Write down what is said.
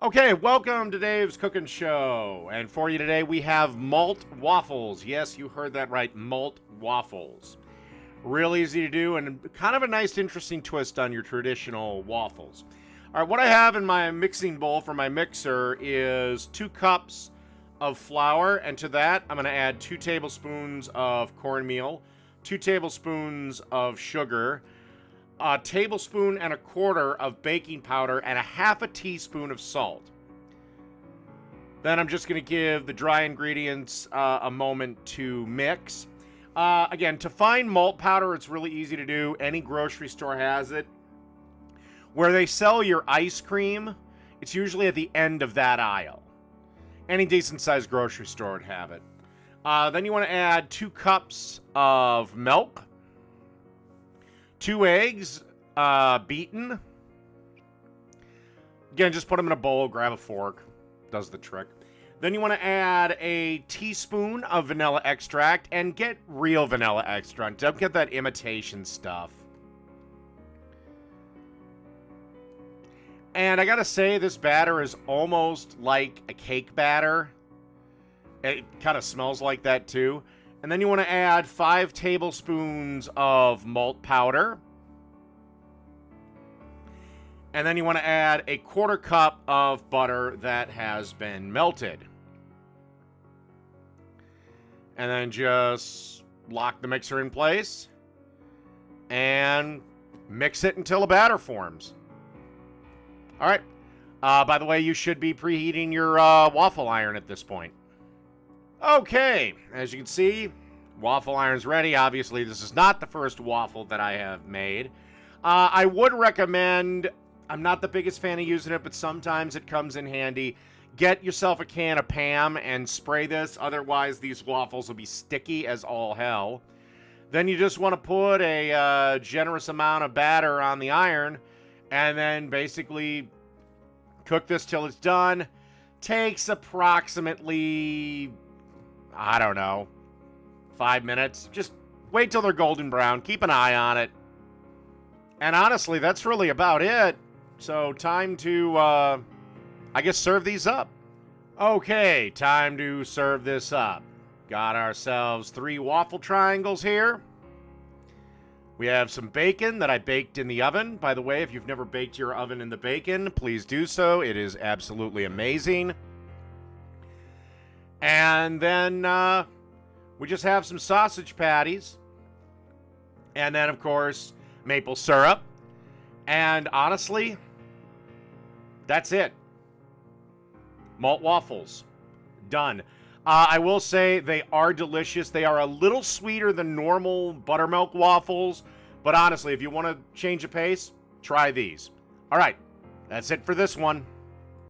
Okay, welcome to Dave's Cooking Show. And for you today, we have Malt Waffles. Yes, you heard that right, Malt Waffles. Real easy to do and kind of a nice, interesting twist on your traditional waffles. All right, what I have in my mixing bowl for my mixer is 2 cups of flour. And to that, I'm going to add 2 tablespoons of cornmeal, 2 tablespoons of sugar, a tablespoon and a quarter of baking powder, and a half a teaspoon of salt. Then I'm just going to give the dry ingredients a moment to mix. Again, to find malt powder, it's really easy to do. Any grocery store has it. Where they sell your ice cream, it's usually at the end of that aisle. Any decent-sized grocery store would have it. Then you want to add 2 cups of milk, 2 eggs, beaten. Again, just put them in a bowl, grab a fork. Does the trick. Then you want to add a teaspoon of vanilla extract, and get real vanilla extract. Don't get that imitation stuff. And I gotta say, this batter is almost like a cake batter. It kind of smells like that too. And then you want to add 5 tablespoons of malt powder. And then you want to add a 1/4 cup of butter that has been melted. And then just lock the mixer in place and mix it until a batter forms. All right. By the way, you should be preheating your waffle iron at this point. Okay, as you can see, waffle iron's ready. Obviously, this is not the first waffle that I have made. I would recommend, I'm not the biggest fan of using it, but sometimes it comes in handy. Get yourself a can of Pam and spray this. Otherwise, these waffles will be sticky as all hell. Then you just want to put a generous amount of batter on the iron and then basically cook this till it's done. Takes approximately, I don't know, 5 minutes. Just wait till they're golden brown. Keep an eye on it. And honestly, that's really about it. So time to, I guess, serve these up. Okay, time to serve this up. Got ourselves 3 waffle triangles here. We have some bacon that I baked in the oven. By the way, if you've never baked your oven in the bacon, please do so. It is absolutely amazing. And then we just have some sausage patties. And then, of course, maple syrup. And honestly, that's it. Malt waffles. Done. I will say they are delicious. They are a little sweeter than normal buttermilk waffles. But honestly, if you want to change the pace, try these. All right. That's it for this one.